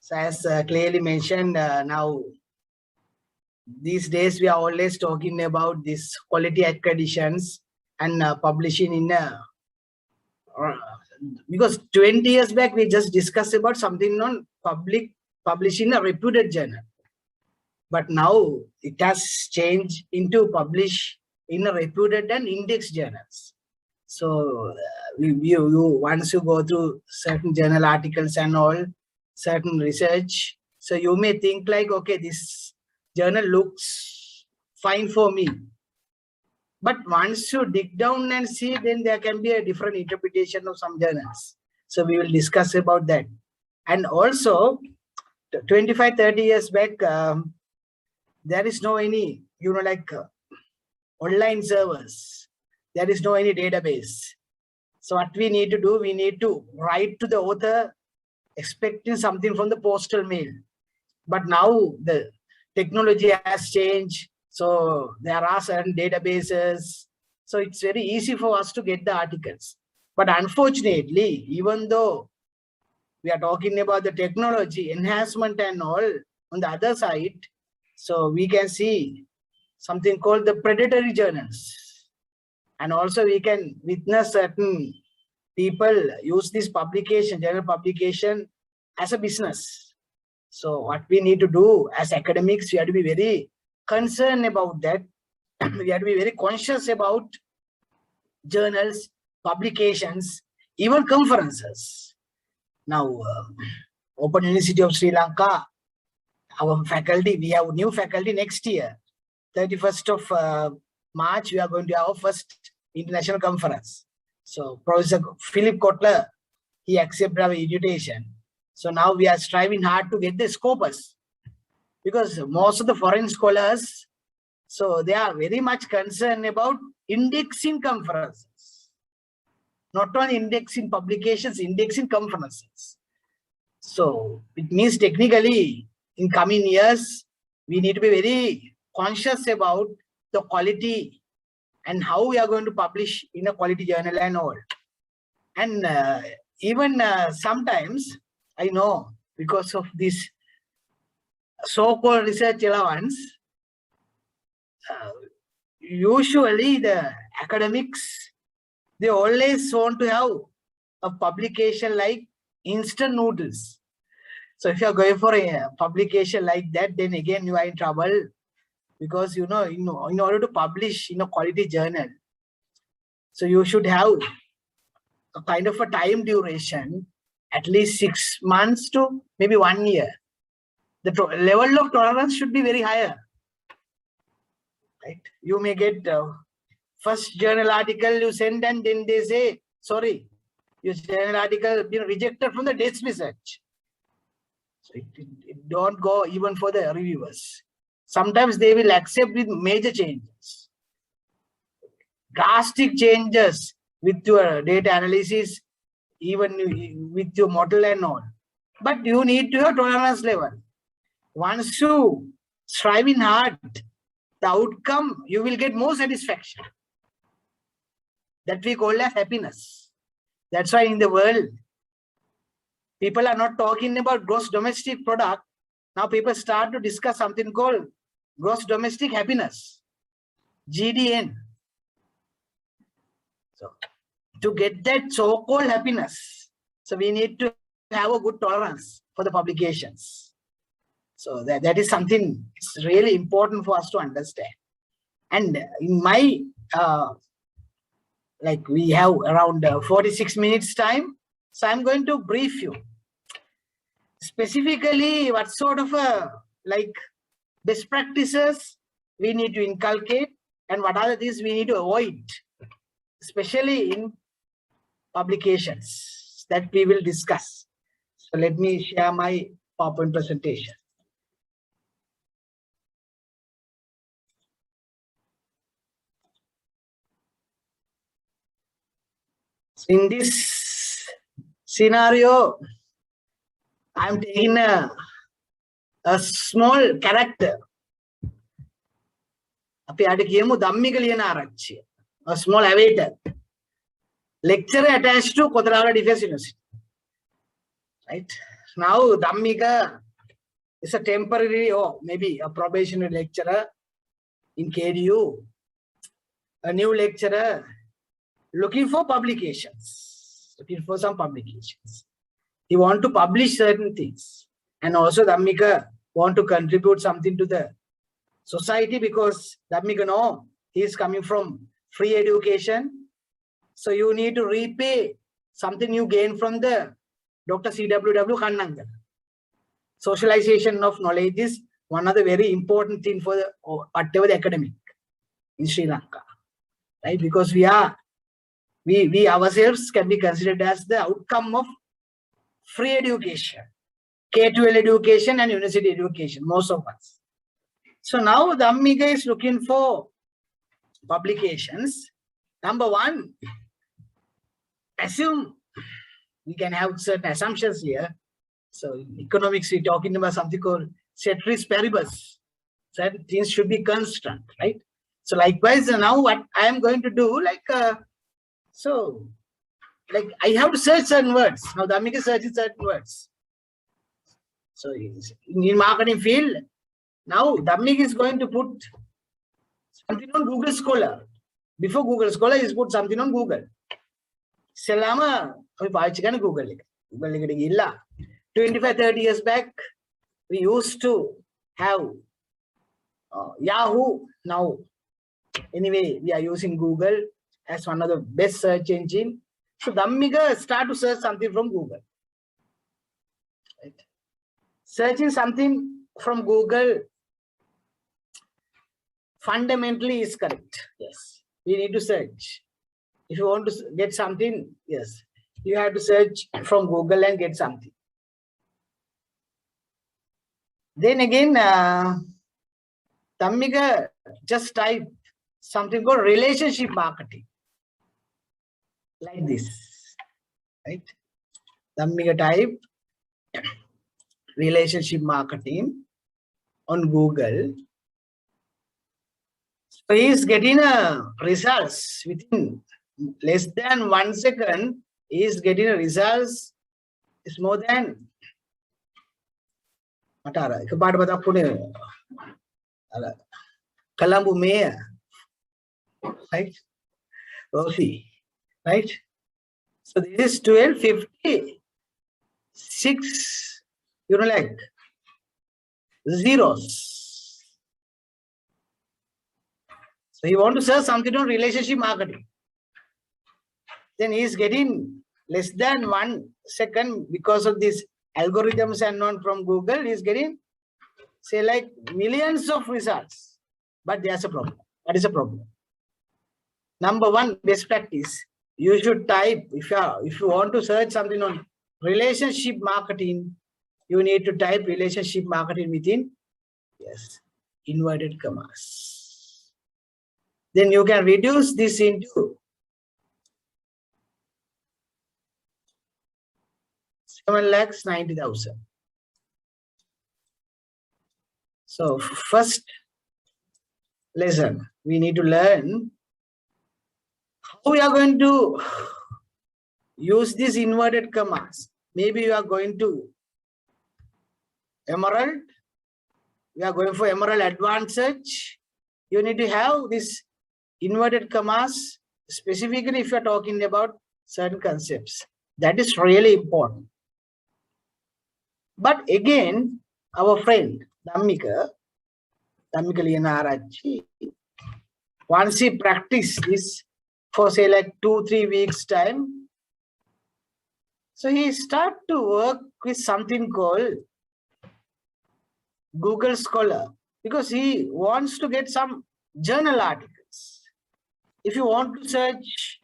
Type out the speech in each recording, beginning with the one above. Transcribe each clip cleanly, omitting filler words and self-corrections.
So as clearly mentioned, now these days we are always talking about this quality accreditations and publishing in because 20 years back we just discussed about something on publishing a reputed journal, but now it has changed into publish in a reputed and index journals. So you once you go through certain journal articles and all, certain research, so you may think like, okay, this journal looks fine for me. But once you dig down and see, then there can be a different interpretation of some journals. So we will discuss about that. And also, 25, 30 years back, there is no any, online servers. There is no any database. So what we need to do, we need to write to the author expecting something from the postal mail. But now the technology has changed. So there are certain databases. So it's very easy for us to get the articles. But unfortunately, even though we are talking about the technology enhancement and all, on the other side, so we can see something called the predatory journals. And also we can witness certain people use this publication, journal publication, as a business. So what we need to do as academics, we have to be very concerned about that. We have to be very conscious about journals, publications, even conferences. Now, Open University of Sri Lanka, our faculty, we have new faculty next year. 31st of March, we are going to have our first international conference. So Professor Philip Kotler, he accepted our invitation. So now we are striving hard to get the scopus, because most of the foreign scholars, so they are very much concerned about indexing conferences, not only indexing publications, indexing conferences. So it means technically in coming years, we need to be very conscious about the quality and how we are going to publish in a quality journal and all. And even sometimes, I know because of this so-called research allowance, usually the academics, they always want to have a publication like instant noodles. So if you are going for a publication like that, then again you are in trouble, because in order to publish in a quality journal, so you should have a kind of a time duration, at least 6 months to maybe 1 year. The level of tolerance should be very higher, right? You may get first journal article you send, and then they say, sorry, your journal article been rejected from the desk research. So it don't go even for the reviewers. Sometimes they will accept with major changes, drastic changes with your data analysis, even with your model and all. But you need to have tolerance level. Once you striving hard, the outcome, you will get more satisfaction. That we call as happiness. That's why in the world, people are not talking about gross domestic product. Now people start to discuss something called gross domestic happiness, GDN. So to get that so-called happiness, so we need to have a good tolerance for the publications. So that is something it's really important for us to understand. And in my, like we have around 46 minutes time, so I'm going to brief you specifically what sort of best practices we need to inculcate, and what are the things we need to avoid, especially in publications that we will discuss. So let me share my PowerPoint presentation. In this scenario, I'm taking a small character. A small avatar. Lecturer attached to Kotalawela Defense University. Right? Now Dhammika is a temporary or maybe a probationary lecturer in KDU, a new lecturer looking for publications, looking for some publications. He want to publish certain things, and also Dhammika want to contribute something to the society, because Dhammika know he is coming from free education. So you need to repay something you gain from the Dr. CWW Kannanga. Socialization of knowledge is one of the very important thing for the whatever the academic in Sri Lanka, right? Because we ourselves can be considered as the outcome of free education, K-12 education and university education, most of us. So now Dhammika is looking for publications. Number one, assume, we can have certain assumptions here. So in economics, we're talking about something called ceteris paribus. Certain things should be constant, right? So likewise, now what I am going to do, I have to search certain words. Now Dhammika searches certain words. So in marketing field, now Dhammika is going to put something on Google Scholar. Before Google Scholar, he's put something on Google. Selama, Google. 25-30 years back, we used to have Yahoo. Now, anyway, we are using Google as one of the best search engine. So Dhammika start to search something from Google. Right? Searching something from Google fundamentally is correct. Yes, we need to search. If you want to get something, yes, you have to search from Google and get something. Then again, Dhammika just type something called relationship marketing. Like this, right? Dhammika type relationship marketing on Google. So he is getting results within less than 1 second. He is getting a results. It's more than Colombo Mayor, right? Rosie, right? So this is 1256, zeros. So you want to search something on relationship marketing. Then he is getting less than 1 second because of these algorithms and on from Google. He is getting, say, like millions of results. But there's a problem. What is a problem? Number one, best practice. You should type, if you want to search something on relationship marketing, you need to type relationship marketing within, yes, inverted commas. Then you can reduce this into 7,90,000. So first lesson, we need to learn how we are going to use these inverted commas. Maybe you are going to Emerald. We are going for Emerald Advanced Search. You need to have this inverted commas, specifically if you are talking about certain concepts. That is really important. But again, our friend Dhammika Liyanarachi, once he practice this for say like 2-3 weeks time, so he start to work with something called Google Scholar, because he wants to get some journal articles. If you want to search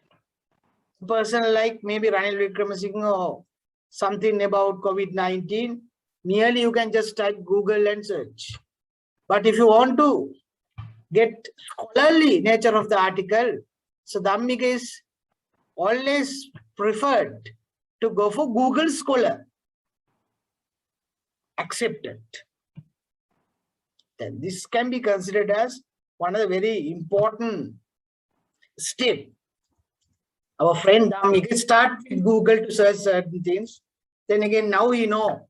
a person like maybe Ranil Wickramasinghe or something about COVID-19, merely you can just type Google and search. But if you want to get scholarly nature of the article, so Dhammika is always preferred to go for Google Scholar. Accepted. Then this can be considered as one of the very important steps. Our friend Dhammika start with Google to search certain things. Then again, now you know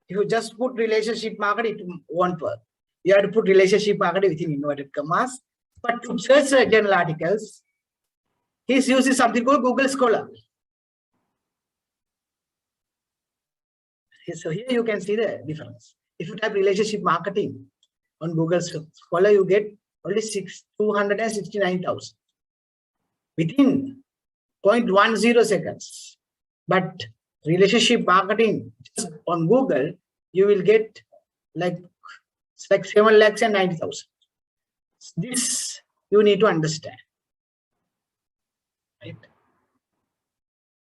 If you just put relationship marketing, it won't work. You have to put relationship marketing within inverted commas. But to search journal articles, he's using something called Google Scholar. So here you can see the difference. If you type relationship marketing on Google Scholar, you get only 269,000 within 0.10 seconds. But relationship marketing just on Google, you will get like 7,90,000. This you need to understand, right?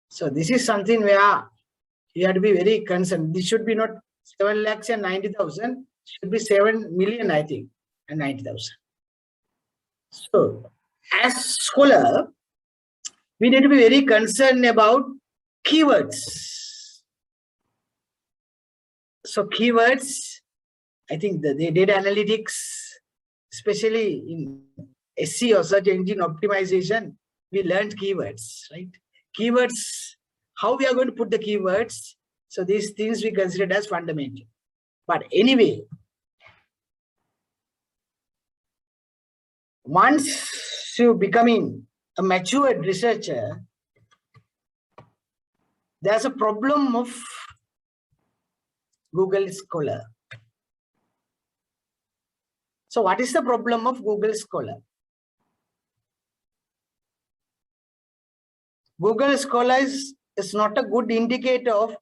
So this is something where you have to be very concerned. This should be not 7,90,000, should be 7 million, I think, and 90,000. So as scholar, we need to be very concerned about keywords. So keywords, I think the data analytics, especially in SEO, search engine optimization, we learned keywords, right? Keywords, how we are going to put the keywords. So these things we considered as fundamental. But anyway, once you becoming a matured researcher, there's a problem of Google Scholar. So what is the problem of Google Scholar? Google Scholar is not a good indicator of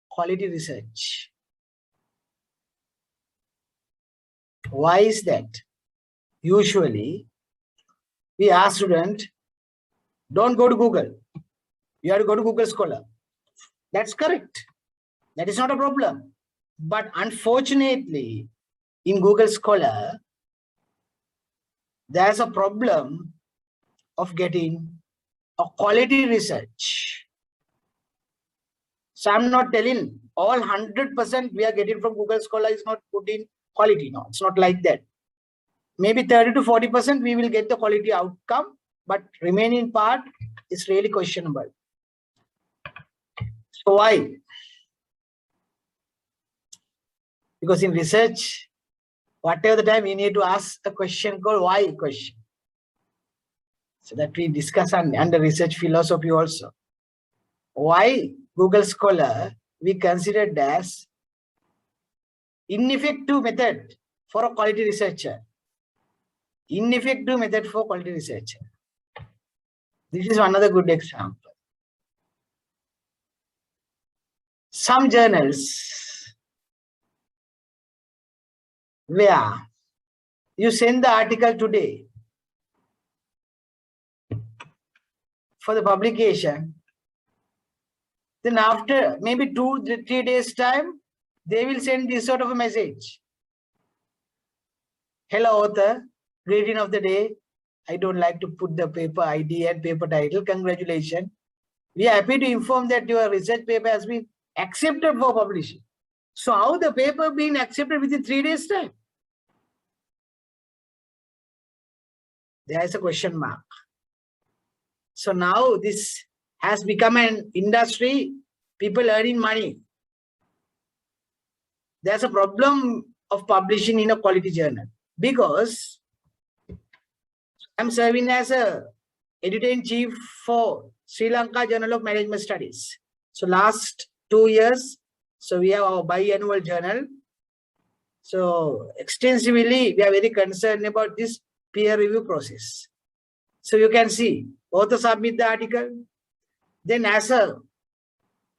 quality research. Why is that? Usually, we ask students, don't go to Google. You have to go to Google Scholar. That's correct. That is not a problem. But unfortunately, in Google Scholar, there's a problem of getting a quality research. So I'm not telling all 100% we are getting from Google Scholar is not good in quality. No, it's not like that. Maybe 30 to 40% we will get the quality outcome, but remaining part is really questionable. So why? Because in research, whatever the time, you need to ask a question called why question. So that we discuss under research philosophy also. Why Google Scholar we considered as ineffective method for a quality researcher. Ineffective method for quality researcher. This is another good example. Some journals where you send the article today for the publication, then after maybe 2-3 days time, they will send this sort of a message. Hello author, greeting of the day. I don't like to put the paper ID and paper title. Congratulations. We are happy to inform that your research paper has been accepted for publishing. So how the paper being accepted within 3 days time? There is a question mark. So now this has become an industry, people earning money. There's a problem of publishing in a quality journal because I'm serving as a editor-in-chief for Sri Lanka Journal of Management Studies. So last 2 years, so we have our biannual journal. So extensively, we are very concerned about this peer review process. So you can see, author submit the article. Then as a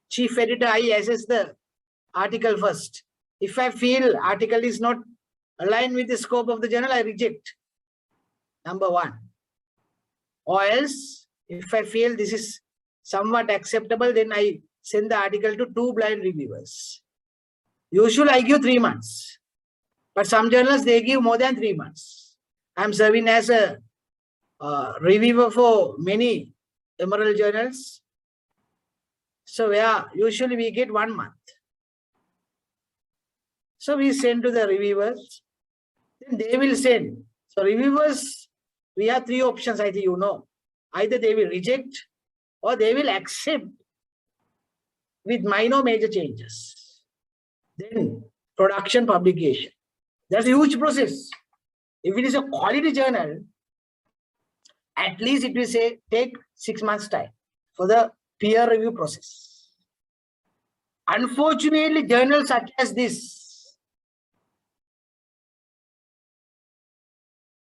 chief editor, I assess the article first. If I feel article is not aligned with the scope of the journal, I reject. Number one. Or else, if I feel this is somewhat acceptable, then I send the article to 2 blind reviewers. Usually I give 3 months. But some journals, they give more than 3 months. I'm serving as a reviewer for many emerald journals. So yeah, usually we get 1 month. So we send to the reviewers. Then they will send. So reviewers, we have 3 options, I think you know. Either they will reject or they will accept with minor major changes. then production, publication. That's a huge process. If it is a quality journal, at least it will say take 6 months time for the peer review process. Unfortunately, journals such as this,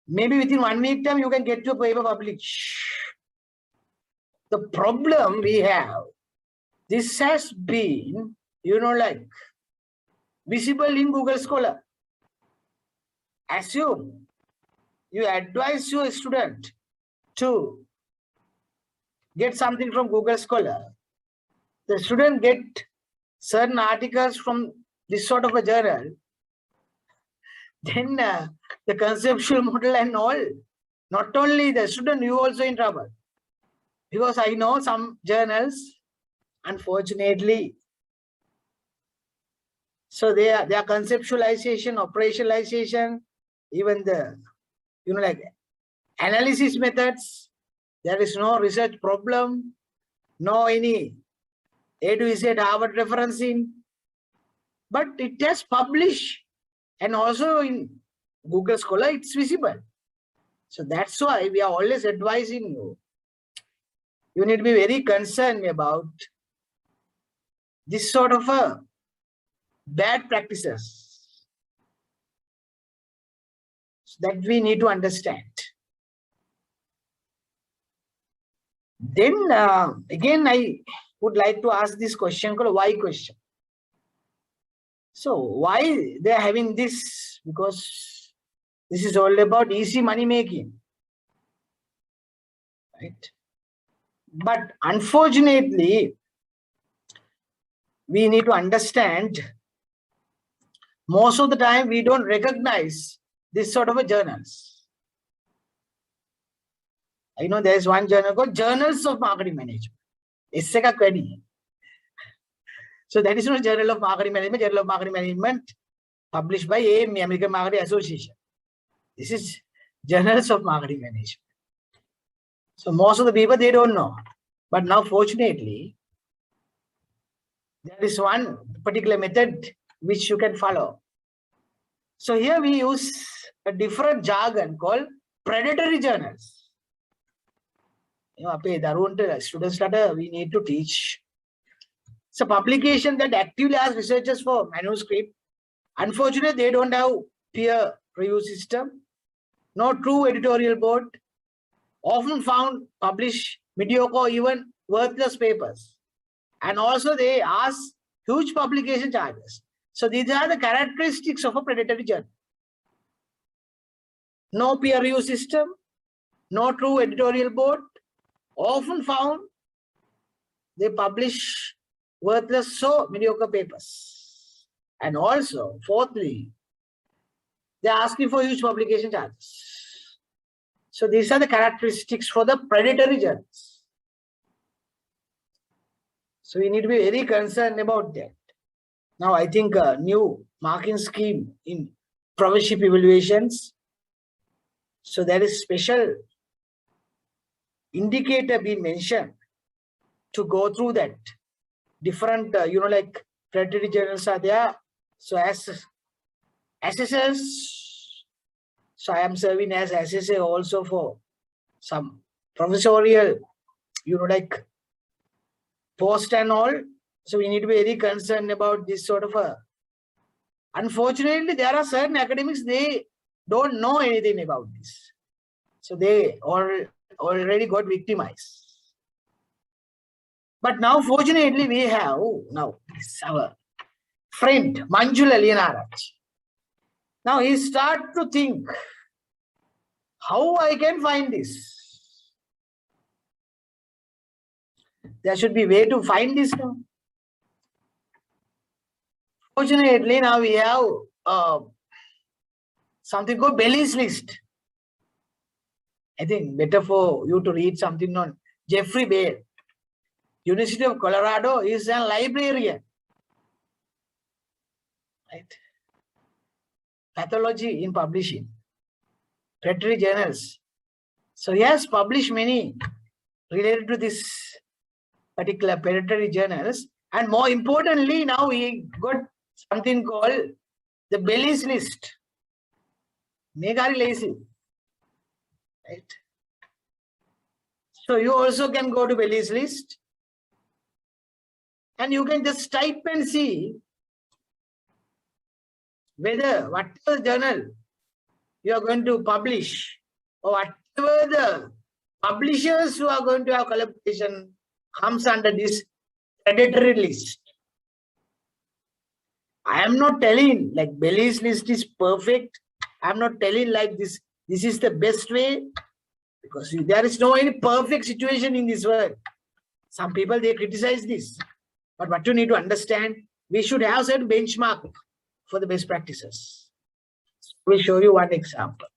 maybe within 1 week time you can get your paper published. The problem we have, this has been, like visible in Google Scholar. Assume you advise your student to get something from Google Scholar. The student get certain articles from this sort of a journal. Then the conceptual model and all, not only the student, you also in trouble. Because I know some journals, unfortunately, so their conceptualization, operationalization, even the, like analysis methods, there is no research problem, no any A to Z Harvard referencing, but it has published and also in Google Scholar, it's visible. So that's why we are always advising you. You need to be very concerned about this sort of a bad practices that we need to understand. Then again, I would like to ask this question called why question. So why they are having this? Because this is all about easy money making, right? But unfortunately, we need to understand most of the time we don't recognize this sort of a journals. I know there is one journal called Journals of Marketing Management. So that is not Journal of Marketing Management. Journal of Marketing Management published by AME, American Marketing Association. This is Journals of Marketing Management. So most of the people, they don't know. But now, fortunately, there is one particular method which you can follow. So here we use a different jargon called predatory journals. Students letter we need to teach. So publication that actively ask researchers for manuscript. Unfortunately, they don't have peer review system, no true editorial board, often found publish mediocre, even worthless papers. And also they ask huge publication charges. So these are the characteristics of a predatory journal. No peer review system, no true editorial board, often found they publish worthless, so mediocre papers. And also, fourthly, they are asking for huge publication charges. So these are the characteristics for the predatory journals. So we need to be very concerned about that. Now I think a new marking scheme in professorship evaluations. So there is special indicator being mentioned to go through that. Different, like predatory journals are there. So as assessors, so I am serving as assessor also for some professorial, like post and all. So we need to be very concerned about this sort of a. Unfortunately, there are certain academics, they don't know anything about this. So they already got victimized. But now, fortunately, we have now our friend Manjula Lienaraj. Now he start to think, how I can find this? There should be a way to find this now. Fortunately, now we have something called Bailey's List. I think better for you to read something on Jeffrey Bell. University of Colorado is a librarian, right? Pathology in publishing, predatory journals. So he has published many related to this particular predatory journals, and more importantly, now he got something called the Belly's list. Megari lazy. Right? So you also can go to Belly's list and you can just type and see whether whatever journal you are going to publish or whatever the publishers who are going to have collaboration comes under this predatory list. I am not telling like Belly's list is perfect. I am not telling like this is the best way, because there is no any perfect situation in this world. Some people, they criticize this. But what you need to understand, we should have certain benchmark for the best practices. We'll show you one example.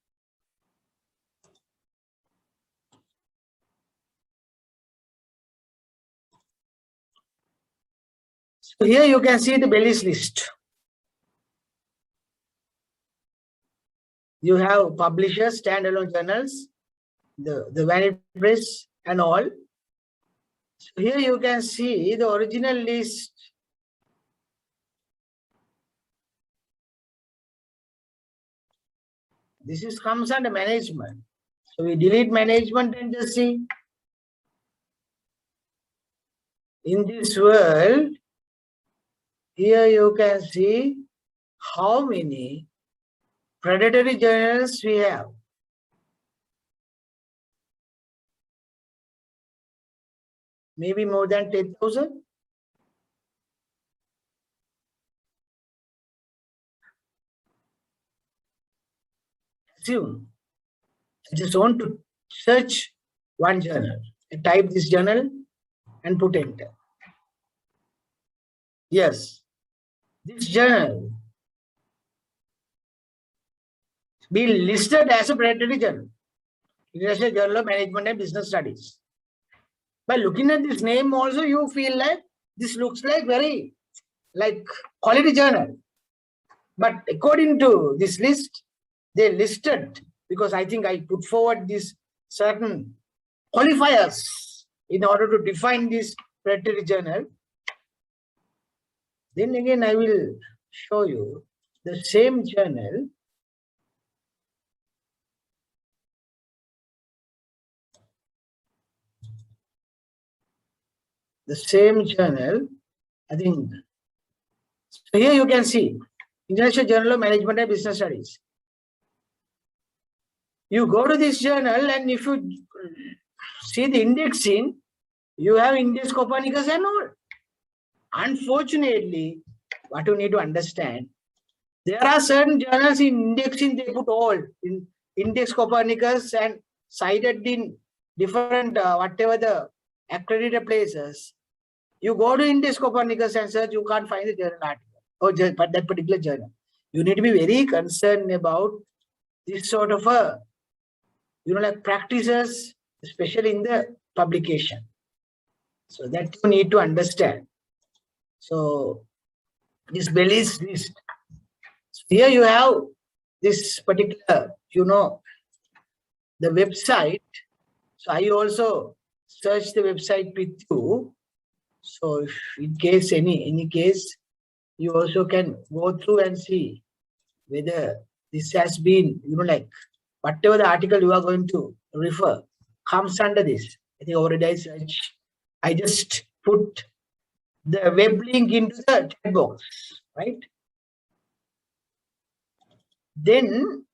So here you can see the Belly's list. You have publishers, standalone journals, the vanity press and all. So here you can see the original list. This is comes under management. So we delete management and just see. In this world, here you can see how many predatory journals we have. Maybe more than 10,000. Assume. I just want to search one journal. I type this journal and put enter. Yes, this journal be listed as a predatory journal. International Journal of Management and Business Studies. By looking at this name also, you feel like this looks like very like quality journal. But according to this list, they listed, because I think I put forward these certain qualifiers in order to define this predatory journal. Then again, I will show you the same journal. The same journal, I think. So here you can see International Journal of Management and Business Studies. You go to this journal and if you see the indexing, you have Index Copernicus and all. Unfortunately, what you need to understand, there are certain journals in indexing, they put all in Index Copernicus and cited in different whatever the accredited places. You go to Index Copernicus and search, you can't find the journal article or that particular journal. You need to be very concerned about this sort of a, like practices, especially in the publication. So that you need to understand. So this Belly's list. So here you have this particular, the website. So I also search the website with you. So if in case any case, you also can go through and see whether this has been, like whatever the article you are going to refer comes under this. I think already I search. I just put the web link into the chat box, right? Then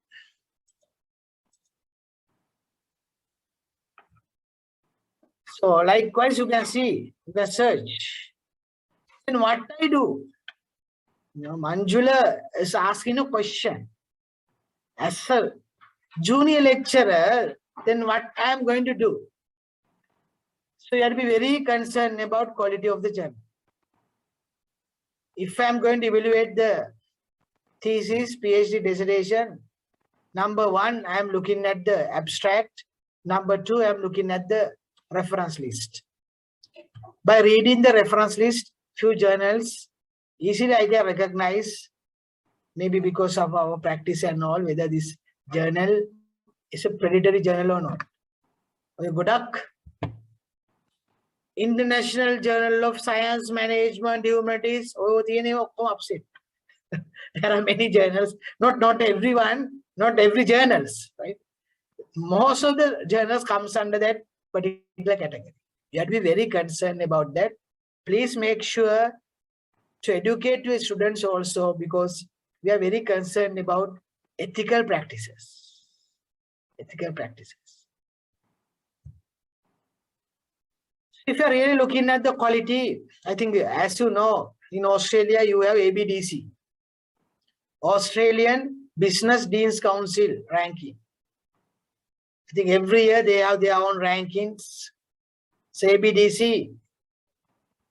so likewise you can see the search. Then what I do, Manjula is asking a question. As a junior lecturer, then what I am going to do? So you have to be very concerned about quality of the journal. If I am going to evaluate the thesis, PhD dissertation, number one, I am looking at the abstract. Number two, I am looking at the reference list. By reading the reference list, few journals, easily I can recognize, maybe because of our practice and all, whether this journal is a predatory journal or not. Okay, good luck. International Journal of Science, Management, Humanities, upset. There are many journals, not everyone, not every journals, right? Most of the journals comes under that particular category. You have to be very concerned about that. Please make sure to educate your students also, because we are very concerned about ethical practices. Ethical practices. If you're really looking at the quality, I think, as you know, in Australia, you have ABDC, Australian Business Deans Council ranking. I think every year they have their own rankings. So ABDC,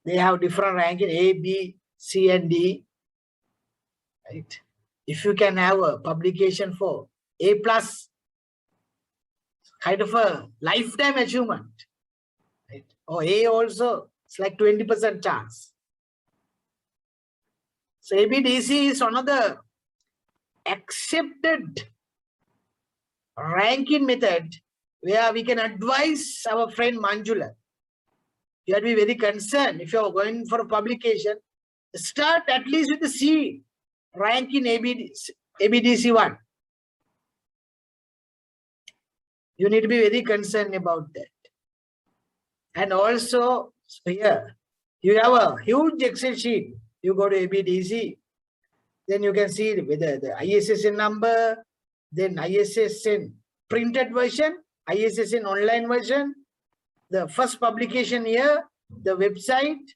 they have different ranking, A, B, C, and D. Right? If you can have a publication for A+, kind of a lifetime achievement. Right? Or A also, it's like 20% chance. So ABDC is one of the accepted ranking method where we can advise our friend Manjula. You have to be very concerned. If you're going for a publication, start at least with the C rank in ABDC 1. You need to be very concerned about that. And also, here, you have a huge Excel sheet. You go to ABDC, then you can see whether the ISSN number, then ISSN printed version, ISSN online version, the first publication year, the website,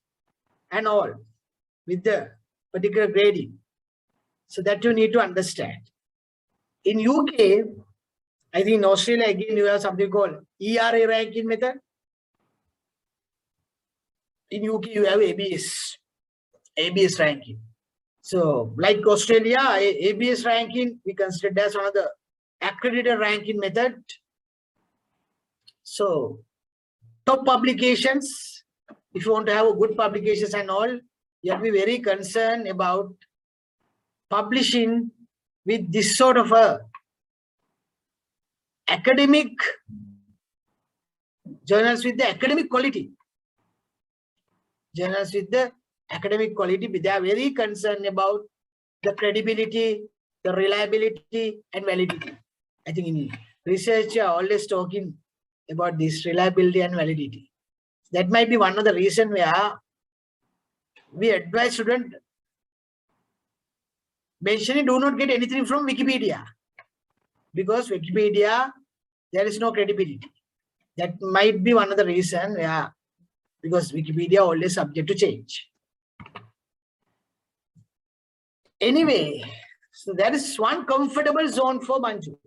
and all with the particular grading. So that you need to understand. In UK, I think in Australia, again, you have something called ERA ranking method. In UK, you have ABS ranking. So like Australia, ABS ranking, we consider as one of the accredited ranking method. So top publications, if you want to have a good publications and all, you have to be very concerned about publishing with this sort of a academic journals with the academic quality. Journals with the academic quality, they are very concerned about the credibility, the reliability, and validity. I think in research, are always talking about this reliability and validity. That might be one of the reasons where we advise students mentioning do not get anything from Wikipedia, because Wikipedia, there is no credibility. That might be one of the reasons where, because Wikipedia always subject to change. Anyway, so that is one comfortable zone for Manjula.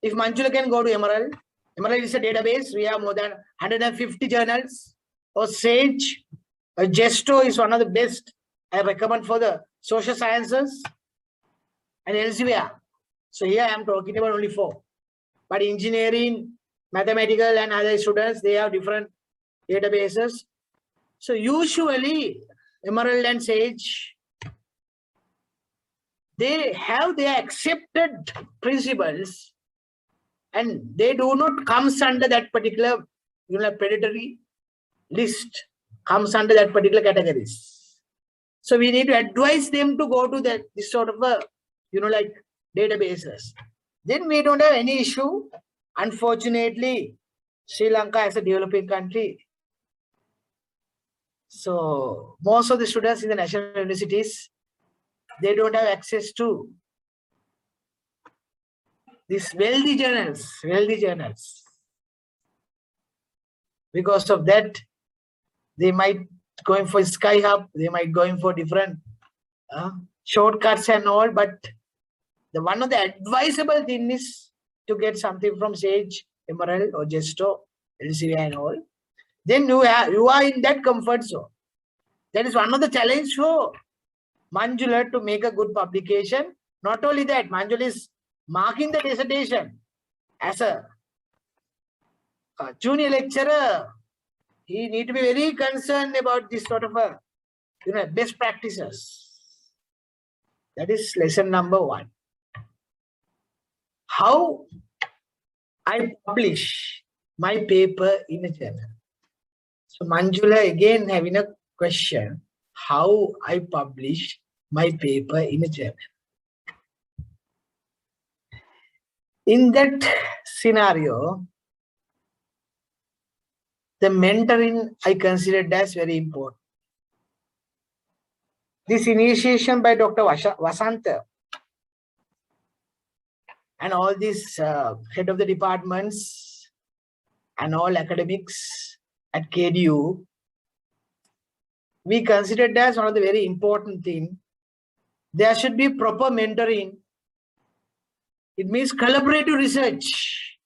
If Manjula can go to Emerald, Emerald is a database. We have more than 150 journals. Or Sage, Gesto is one of the best I recommend for the social sciences, and Elsevier. So here I am talking about only 4. But engineering, mathematical, and other students, they have different databases. So usually Emerald and Sage, they have their accepted principles, and they do not come under that particular, predatory list, comes under that particular categories. So we need to advise them to go to this sort of a, like databases. Then we don't have any issue. Unfortunately, Sri Lanka is a developing country. So most of the students in the national universities, they don't have access to these wealthy journals. Because of that, they might going for Sky Hub, they might going for different shortcuts and all, but the one of the advisable thing is to get something from Sage, Emerald, or Gesto, Elsevier and all. Then you are in that comfort zone. That is one of the challenge for Manjula to make a good publication. Not only that, Manjula is marking the dissertation as a junior lecturer. He need to be very concerned about this sort of a, best practices. That is lesson number 1. How I publish my paper in a journal. So Manjula again having a question. how I publish my paper in a journal. In that scenario, the mentoring I considered as very important. This initiation by Dr. Vasanta and all these head of the departments and all academics at KDU, we considered as one of the very important things. There should be proper mentoring. It means collaborative research.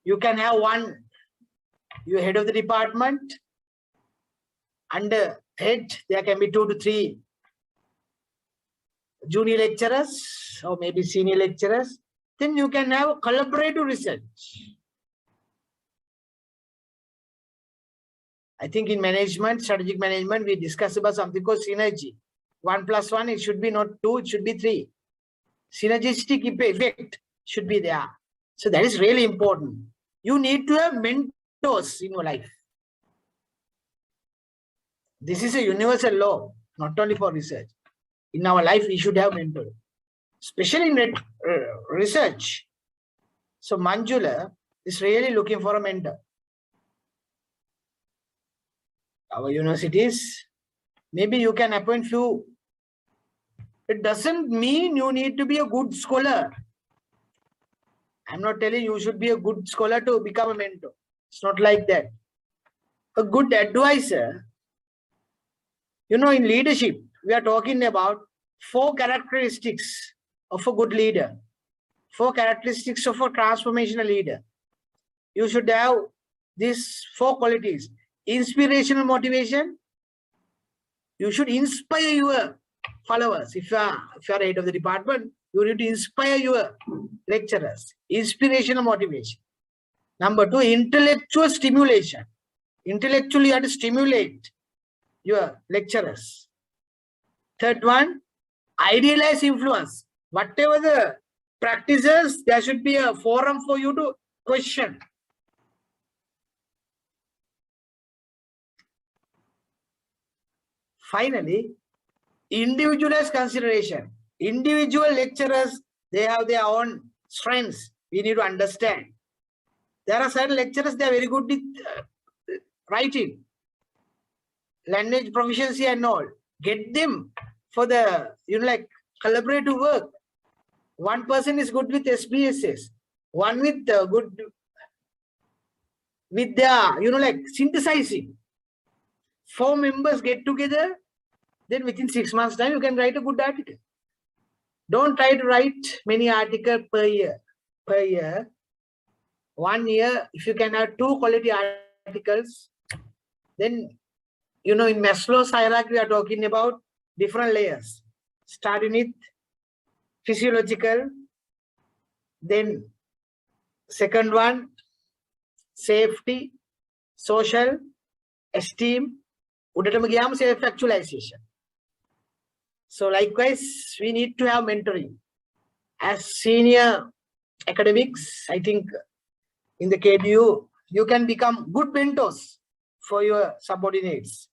You can have one, your head of the department, under head, there can be 2 to 3 junior lecturers or maybe senior lecturers. Then you can have collaborative research. I think in management, strategic management, we discussed about something called synergy. 1 plus 1, it should be not 2, it should be 3. Synergistic effect should be there. So that is really important. You need to have mentors in your life. This is a universal law, not only for research. In our life, we should have mentors, especially in research. So Manjula is really looking for a mentor. Our universities, maybe you can appoint few. It doesn't mean you need to be a good scholar. I'm not telling you should be a good scholar to become a mentor. It's not like that. A good advisor, in leadership, we are talking about 4 characteristics of a good leader, 4 characteristics of a transformational leader. You should have these 4 qualities. Inspirational motivation. You should inspire your followers. If you are head of the department, you need to inspire your lecturers. Inspirational motivation. Number 2, intellectual stimulation. Intellectually, you have to stimulate your lecturers. Third one, idealize influence. Whatever the practices, there should be a forum for you to question. Finally, individualized consideration. Individual lecturers, they have their own strengths. We need to understand. There are certain lecturers, they are very good with writing, language proficiency and all. Get them for the, collaborative work. One person is good with SPSS. One with good with their, synthesizing. 4 members get together, then within 6 months' time, you can write a good article. Don't try to write many articles per year. 1 year, if you can have 2 quality articles, then, in Maslow's hierarchy, we are talking about different layers. Starting with physiological, then second one, safety, social, esteem, self-actualization. So likewise, we need to have mentoring. As senior academics, I think in the KDU, you can become good mentors for your subordinates.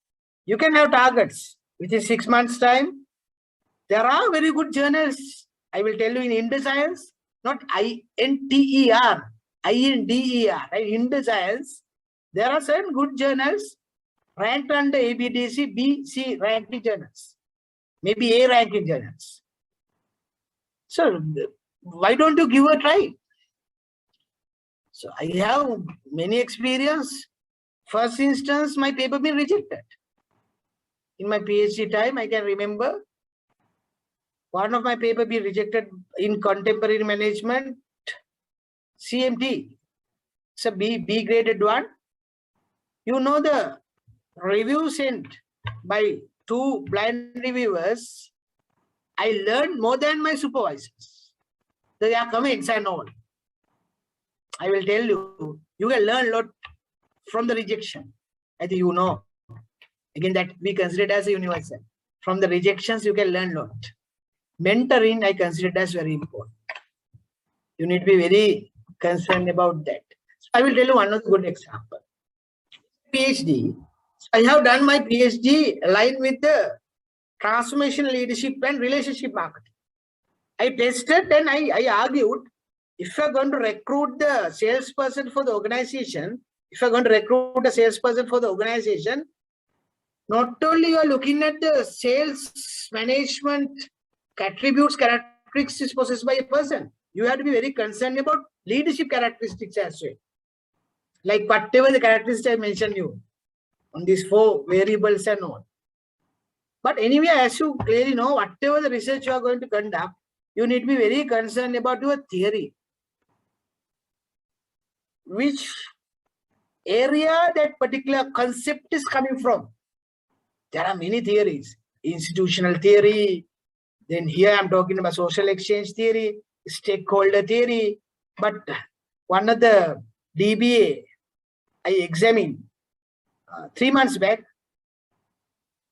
You can have targets. Within 6 months' time, there are very good journals. I will tell you in InterScience, not INTER, INDER, right? InterScience. There are certain good journals ranked under ABDC, B, C ranking journals, maybe A ranking journals. So why don't you give a try? So I have many experience. First instance, my paper been rejected. In my PhD time, I can remember one of my paper be rejected in contemporary management, CMT. It's a B graded one. The review sent by 2 blind reviewers, I learned more than my supervisors. Their comments and all. I will tell you, you can learn a lot from the rejection. I think again, that we consider it as a universal. From the rejections, you can learn a lot. Mentoring, I consider it as very important. You need to be very concerned about that. So I will tell you one of the good example. PhD, I have done my PhD aligned with the transformational leadership and relationship marketing. I tested and I argued, if you're going to recruit the salesperson for the organization, not only you are looking at the sales management attributes, characteristics possessed by a person, you have to be very concerned about leadership characteristics as well. Like whatever the characteristics I mentioned you on these 4 variables and all. But anyway, as you clearly know, whatever the research you are going to conduct, you need to be very concerned about your theory. Which area that particular concept is coming from. There are many theories. Institutional theory. Then here I'm talking about social exchange theory, stakeholder theory. But one of the DBA I examined 3 months back,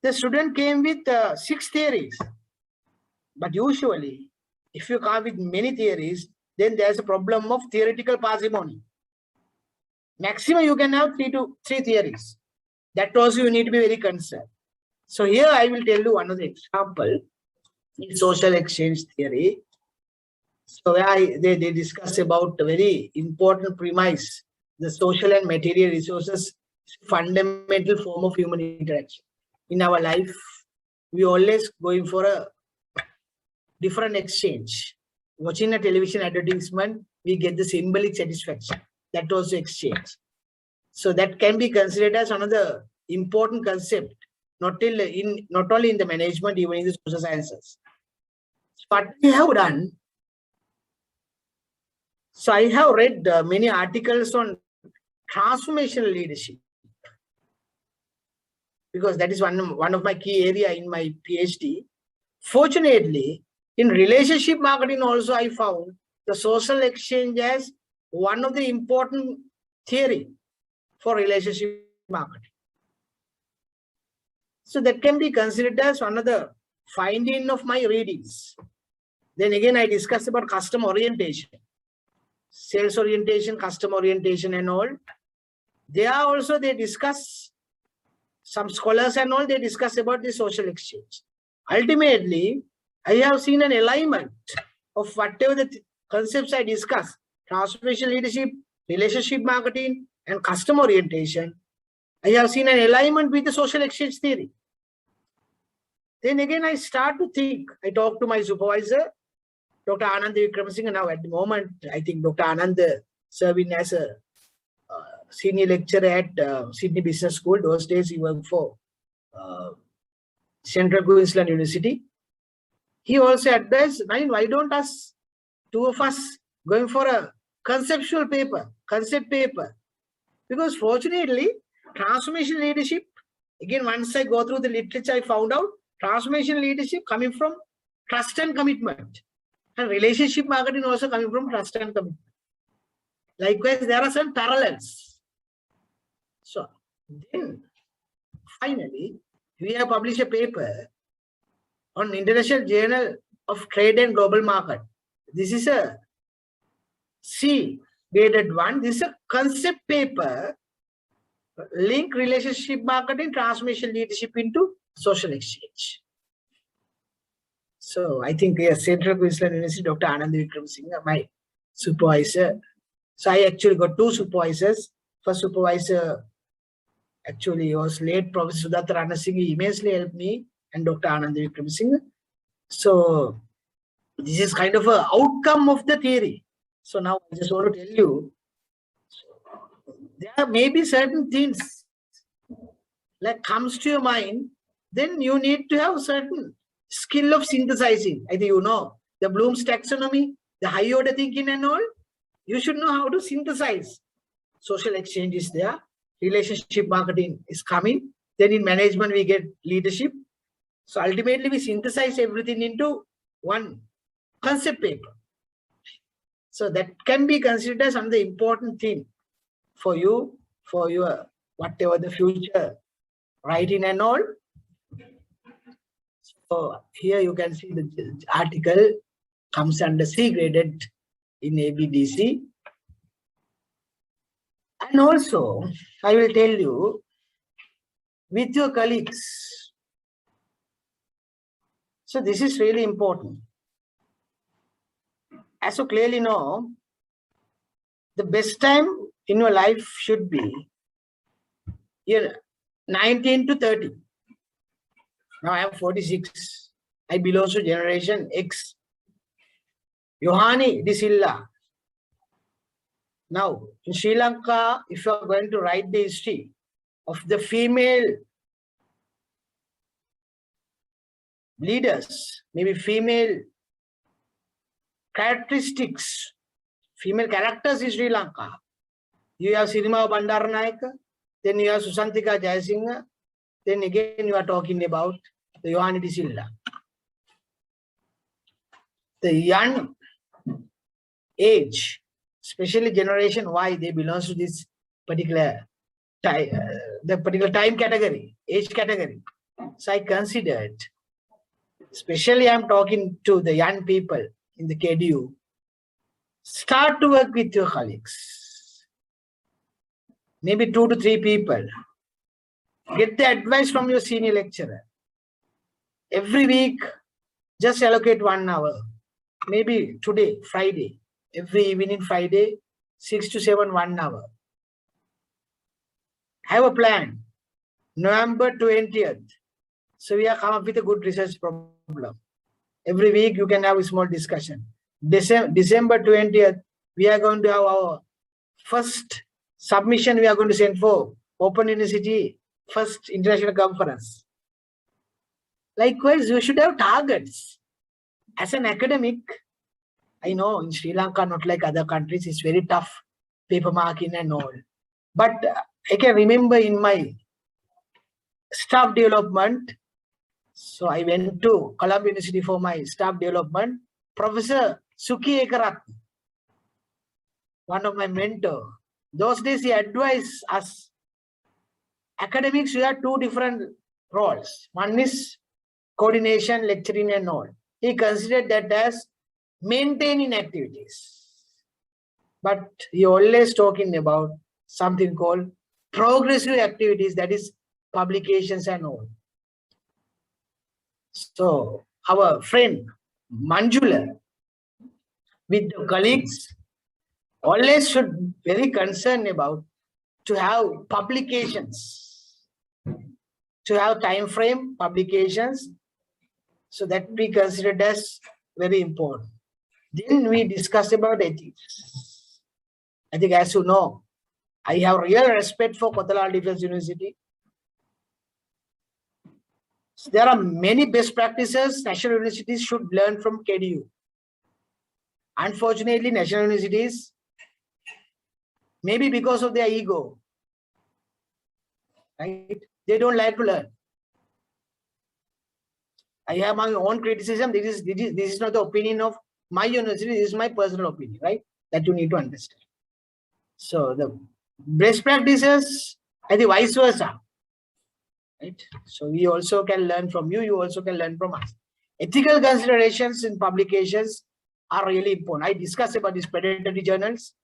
the student came with 6 theories. But usually, if you come with many theories, then there's a problem of theoretical parsimony. Maximum you can have 3 theories. That also you need to be very concerned. So here I will tell you one of the example in social exchange theory. So they discuss about a very important premise. The social and material resources, fundamental form of human interaction. In our life, we always going for a different exchange. Watching a television advertisement, we get the symbolic satisfaction. That also exchange. So that can be considered as another important concept, not only in the management, even in the social sciences. What we have done, so I have read many articles on transformational leadership, because that is one of my key area in my PhD. Fortunately, in relationship marketing also I found the social exchange as one of the important theory for relationship marketing. So that can be considered as one of the finding of my readings. Then again, I discussed about customer orientation, sales orientation, customer orientation and all. There also they discuss, some scholars and all, they discuss about the social exchange. Ultimately, I have seen an alignment of whatever the concepts I discussed, transformational leadership, relationship marketing, and customer orientation. I have seen an alignment with the social exchange theory. Then again, I start to think. I talked to my supervisor, Dr. Anand Vikramasinghe. Now at the moment, I think Dr. Anand serving as a senior lecturer at Sydney Business School. Those days he worked for Central Queensland University. He also advised, why don't us, 2 of us, going for a concept paper? Because fortunately, transformation leadership, again, once I go through the literature, I found out transformation leadership coming from trust and commitment. And relationship marketing also coming from trust and commitment. Likewise, there are some parallels. So, then, finally, we have published a paper on International Journal of Trade and Global Market. This is a C-graded one. This is a concept paper, link relationship marketing, transformation leadership into social exchange. So I think Central Queensland University, Dr. Anand Vikramasinghe, my supervisor. So I actually got 2 supervisors. First supervisor actually was late Professor Sudatta Ranasinghe. He immensely helped me, and Dr. Anand Vikramasinghe. So this is kind of an outcome of the theory. So now I just want to tell you, there may be certain things that comes to your mind, then you need to have certain skill of synthesizing. I think you know the Bloom's taxonomy, the high order thinking and all. You should know how to synthesize. Social exchange is there. Relationship marketing is coming. Then in management, we get leadership. So ultimately, we synthesize everything into one concept paper. So that can be considered as another important thing for you, for your whatever the future writing and all. So here you can see the article comes under C graded in ABDC. And also, I will tell you, with your colleagues. So this is really important. As you clearly know, the best time in your life should be year 19 to 30. Now I am 46. I belong to generation X. Yohani Disilla. Now, in Sri Lanka, if you are going to write the history of the female leaders, maybe female characteristics, female characters in Sri Lanka, you have Sirima Bandaranaike, then you have Susantika Jayasinghe, then again you are talking about the Humanities Illa. The young age, especially generation Y, they belong to this particular time, the particular time category, age category. So I considered, especially I'm talking to the young people in the KDU, start to work with your colleagues. Maybe 2 to 3 people. Get the advice from your senior lecturer. Every week, just allocate 1 hour. Maybe today, Friday, every evening, Friday, 6 to 7, 1 hour. Have a plan. November 20th. So we are come up with a good research problem. Every week you can have a small discussion. December 20th, we are going to have our first submission. We are going to send for Open University first international conference. Likewise, you should have targets. As an academic, I know in Sri Lanka, not like other countries, it's very tough, paper marking and all. But I can remember in my staff development, so I went to Columbia University for my staff development. Professor Suki Ekarat, one of my mentors, those days he advised us, academics, we have 2 different roles. One is coordination, lecturing and all. He considered that as maintaining activities. But he always talking about something called progressive activities, that is publications and all. So our friend Manjula with the colleagues always should be very concerned about to have publications, to have time frame publications, so that we considered as very important. Then we discussed about ethics. I think, as you know, I have real respect for Kotalawela Defense University. So there are many best practices national universities should learn from KDU. Unfortunately, national universities, maybe because of their ego, right? They don't like to learn. I have my own criticism. This is not the opinion of my university. This is my personal opinion, right? That you need to understand. So the best practices, I think vice versa, right? So we also can learn from you. You also can learn from us. Ethical considerations in publications are really important. I discussed about these predatory journals.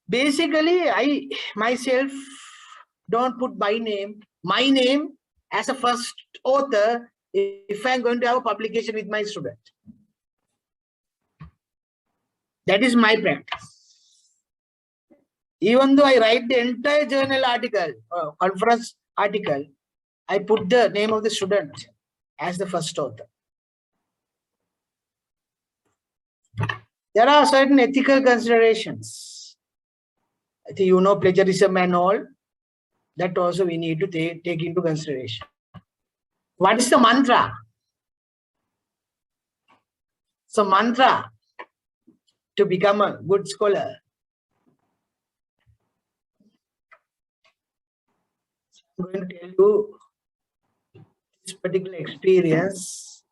Basically, I myself don't put my name as a first author if I'm going to have a publication with my student. That is my practice. Even though I write the entire journal article, conference article, I put the name of the student as the first author. There are certain ethical considerations. I think you know plagiarism and all. That also we need to take into consideration. What is the mantra? So mantra to become a good scholar. I'm going to tell you this particular experience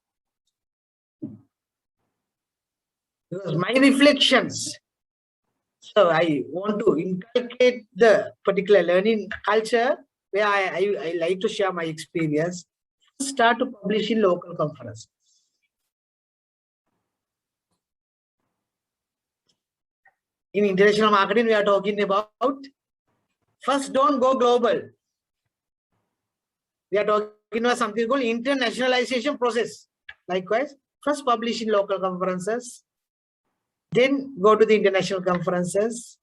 because my reflections. So I want to inculcate the particular learning culture where I like to share my experience. Start to publish in local conferences. In international marketing, we are talking about first, don't go global. We are talking about something called internationalization process. Likewise, first publish in local conferences, then go to the international conferences.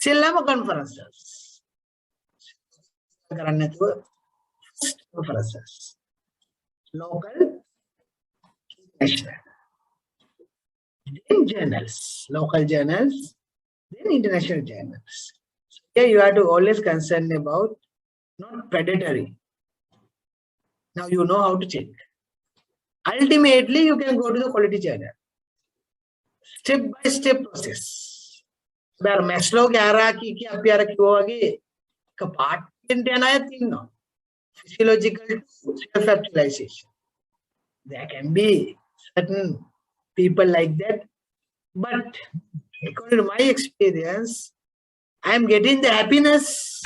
Selama conferences. First conferences. Local, international. Then journals. Local journals, then international journals. Here you have to always concern about not predatory. Now you know how to check. Ultimately, you can go to the quality journal. Step-by-step process. Where Maslow hierarchy ki api ara kiwa wage part entana tinno. Physiological self-actualization. There can be certain people like that, but according to my experience, I am getting the happiness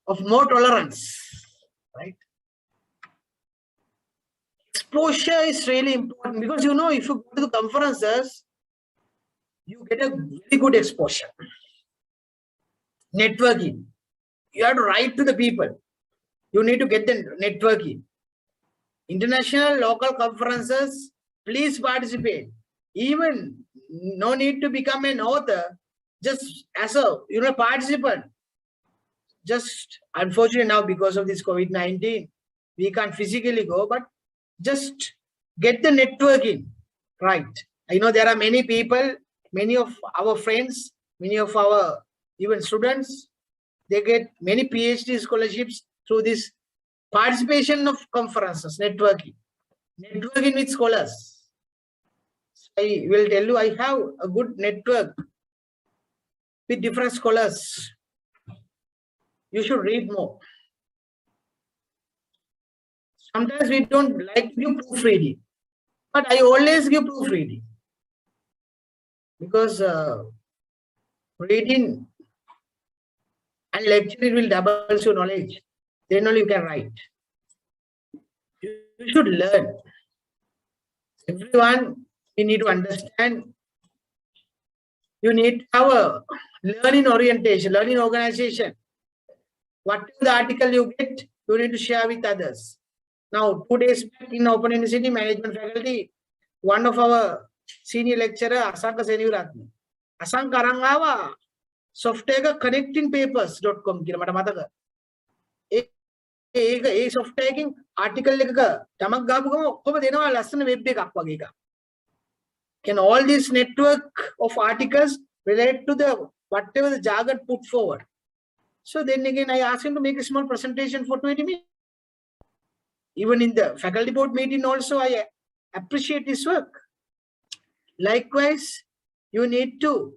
of more tolerance, right? Exposure is really important because you know, if you go to the conferences, you get a very good exposure. Networking. You have to write to the people. You need to get the networking. International, local conferences, please participate. Even no need to become an author, just as a participant. Just unfortunately now because of this COVID-19, we can't physically go, but just get the networking right. I know there are many people, many of our friends, many of our even students, they get many PhD scholarships through this participation of conferences, networking with scholars. I will tell you, I have a good network with different scholars. You should read more. Sometimes we don't like to give proofreading, but I always give proofreading because reading and lecturing will double your knowledge. Then only you can write. You should learn. Everyone, you need to understand. You need to have a learning orientation, learning organization. Whatever the article you get, you need to share with others. Now, 2 days back in Open University Management Faculty, one of our senior lecturer, Asanka Seniviratne, Asanka Arangawa, software connectingpapers.com කියලා මට මතක. ඒ software එකකින් article එකක තමක් ගාපු ගම ඔක්කොම දෙනවා ලස්සන web එකක් වගේ එකක්. Can all this network of articles relate to the whatever the jargon put forward? So then again, I asked him to make a small presentation for 20 minutes. Even in the faculty board meeting also, I appreciate this work. Likewise, you need to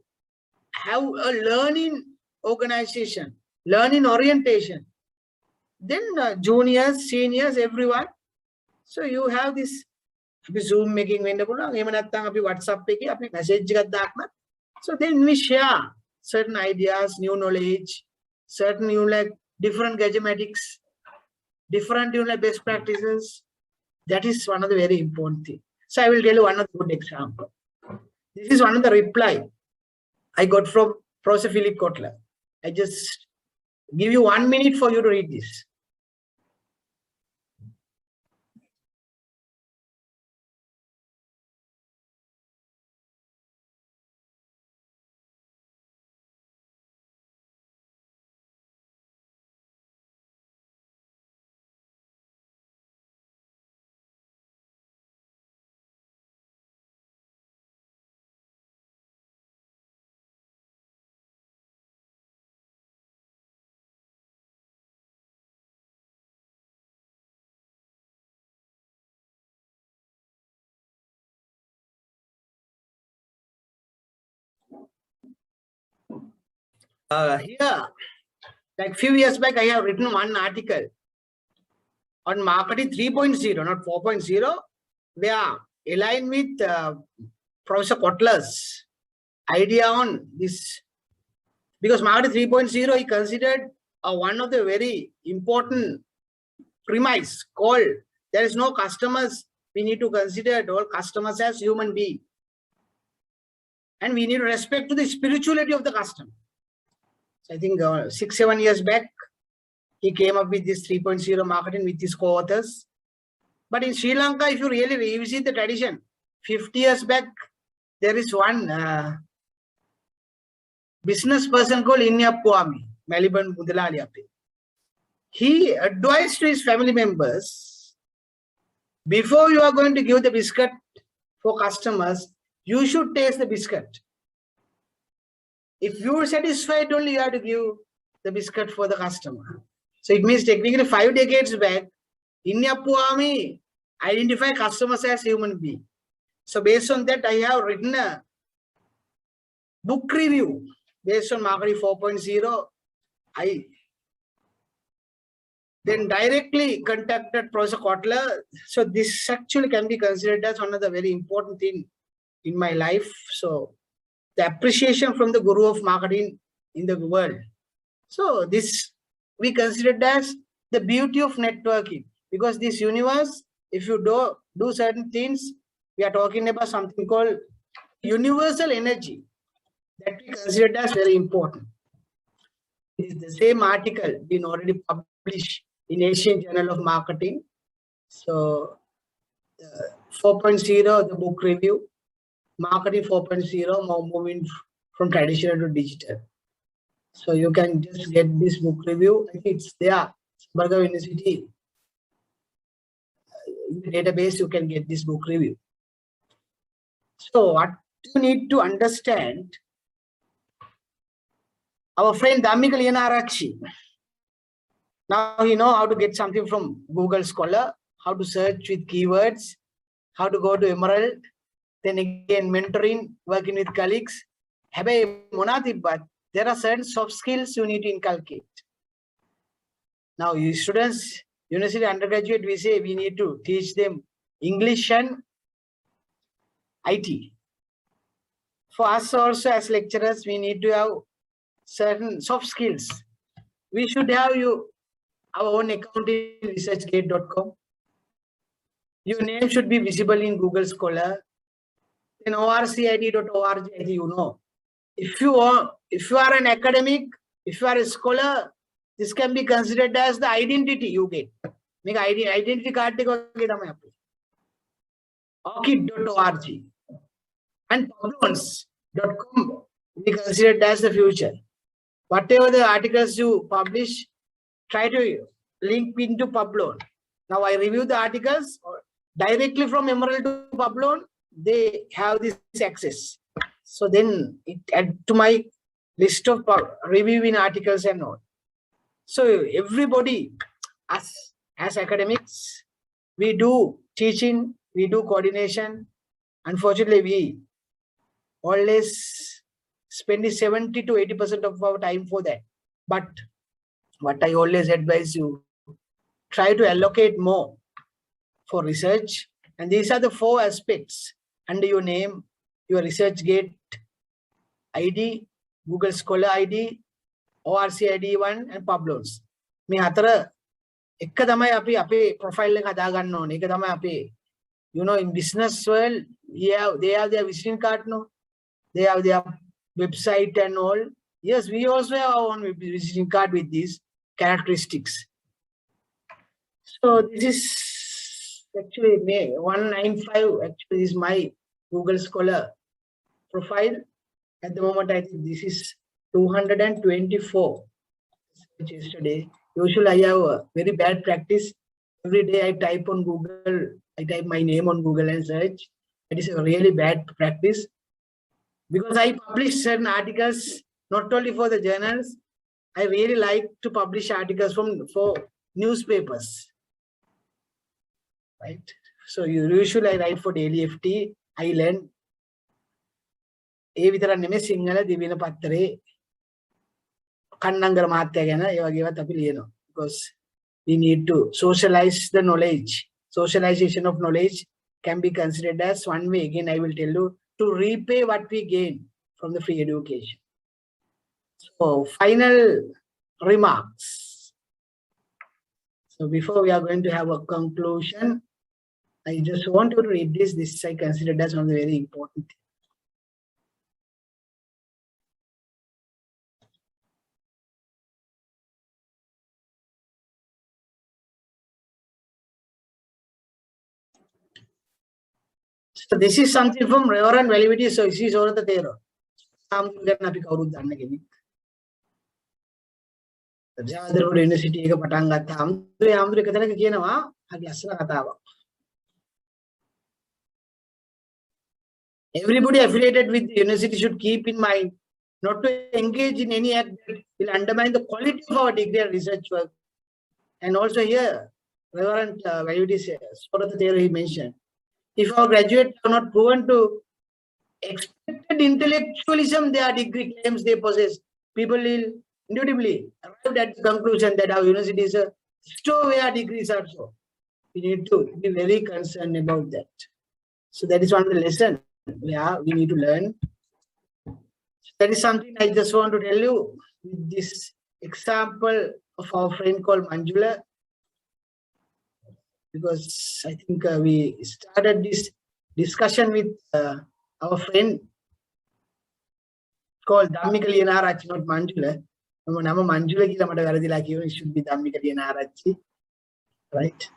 have a learning organization, learning orientation. Then juniors, seniors, everyone. So you have this Zoom making window, WhatsApp message. So then we share certain ideas, new knowledge, certain different gadgetics, different best practices. That is one of the very important things. So I will tell you one of the good example. This is one of the reply I got from Professor Philip Kotler. I just give you 1 minute for you to read this. Here, like few years back, I have written one article on marketing 3.0, not 4.0, where aligned with Professor Kotler's idea on this. Because marketing 3.0 is considered one of the very important premise called there is no customers. We need to consider all customers as human beings. And we need to respect to the spirituality of the customer. So I think 6-7 years back, He came up with this 3.0 marketing with his co-authors. But in Sri Lanka, if you really revisit the tradition, 50 years back, there is one business person called Inyapuami, Melbourne Mudalali Ape. He advised to his family members, before you are going to give the biscuit for customers, you should taste the biscuit. If you are satisfied, only you have to give the biscuit for the customer. So it means technically 5 decades back, Inyapuami identify customers as human beings. So based on that, I have written a book review based on Marketing 4.0. I then directly contacted Professor Kotler. So this actually can be considered as one of the very important things in my life. So the appreciation from the guru of marketing in the world. So this we considered as the beauty of networking, because this universe, if you do certain things, we are talking about something called universal energy that we considered as very important. It is the same article been already published in Asian Journal of Marketing. So 4.0, the book review, Marketing 4.0, now moving from traditional to digital. So you can just get this book review. It's there, Burger University. In the database, you can get this book review. So what you need to understand, our friend Dhammika Lianarakshi, now he know how to get something from Google Scholar, how to search with keywords, how to go to Emerald, then again mentoring, working with colleagues. But there are certain soft skills you need to inculcate. Now, you students, university undergraduate, we say we need to teach them English and IT. For us also as lecturers, we need to have certain soft skills. We should have our own account in researchgate.com. Your name should be visible in Google Scholar. In orcid.org, you know. If you are an academic, if you are a scholar, this can be considered as the identity you get. Make identity card orchid.org and publions.com be considered as the future. Whatever the articles you publish, try to link into Publon. Now I review the articles directly from Emerald to Publon. They have this access. So then it add to my list of reviewing articles and all. So everybody, as academics, we do teaching, we do coordination. Unfortunately, we always spend 70 to 80% of our time for that. But what I always advise you, try to allocate more for research. And these are the 4 aspects under your name, your ResearchGate ID, Google Scholar ID, ORCID1 and Publons. මේ හතර එක තමයි අපි අපේ profile එක හදා ගන්න ඕනේ. ඒක තමයි අපේ, you know, in business world, they have their visiting card, no? They have their website and all. Yes, we also have our own visiting card with these characteristics. So this is actually 195. Actually, is my Google Scholar profile. At the moment, I think this is 224. Which is today. Usually, I have a very bad practice. Every day, I type on Google. I type my name on Google and search. It is a really bad practice, because I publish certain articles not only for the journals. I really like to publish articles for newspapers, right? So usually I write for Daily FT, Island. ඒ විතරක් නෙමෙයි සිංහල දිවින පත්තරේ කන්නංගර මහත්තයා ගැන ඒ වගේවත් අපි ලියනවා, because we need to socialize the knowledge. Socialization of knowledge can be considered as one way, again I will tell you, to repay what we gain from the free education. So final remarks. So before we are going to have a conclusion, I just want to read this. This I consider as one of the very important things. So this is something from Reverend Validity. So this is over the there. ජාතික university එක පටන් ගත්තාම ආම්දුර එක තැනක කියනවා හරි ලස්සන කතාවක්. Everybody affiliated with the university should keep in mind not to engage in any act that will undermine the quality of our degree and research work. And also here, Reverend Validity sort of the theory he mentioned, if our graduates are not proven to expected intellectualism, their degree claims they possess, people will indubitably arrived at the conclusion that our university is a stowaway degrees also. We need to be very concerned about that. So that is one of the lessons we need to learn. That is something I just want to tell you with this example of our friend called Manjula, because I think we started this discussion with our friend called Dhammika Liyanarachchi, not Manjula. Nama Manjula kila mata varadila kiyo, it should be Dhammika Liyanarachchi, right?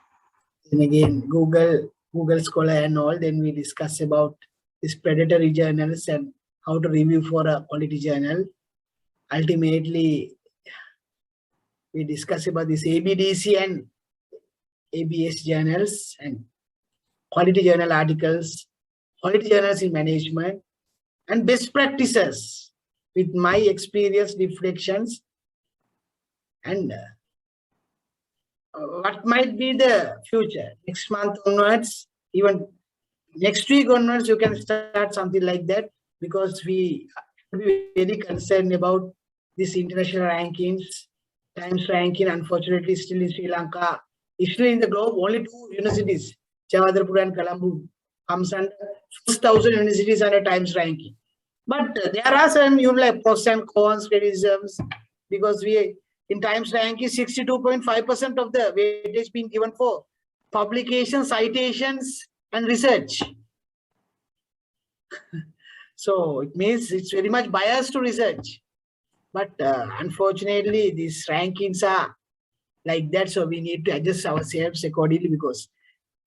And again, Google Scholar and all. Then we discuss about this predatory journals and how to review for a quality journal. Ultimately, we discuss about this ABDC and ABS journals and quality journal articles, quality journals in management, and best practices with my experience, reflections, and what might be the future. Next month onwards, even next week onwards, you can start something like that, because we are very concerned about this international rankings, Times ranking. Unfortunately, still in Sri Lanka, still in the globe, only 2 universities, Chavadharpur and Colombo, comes under 6,000 universities under Times ranking. But there are some like pros and cons, criticisms, because we in Times ranking 62.5% of the weightage being given for publication, citations, and research. So it means it's very much biased to research. But unfortunately, these rankings are like that. So we need to adjust ourselves accordingly, because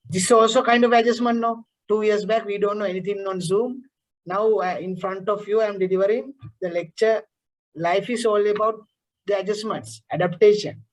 this is also kind of adjustment now. 2 years back, we don't know anything on Zoom. Now in front of you, I'm delivering the lecture. Life is all about the adjustments, adaptation.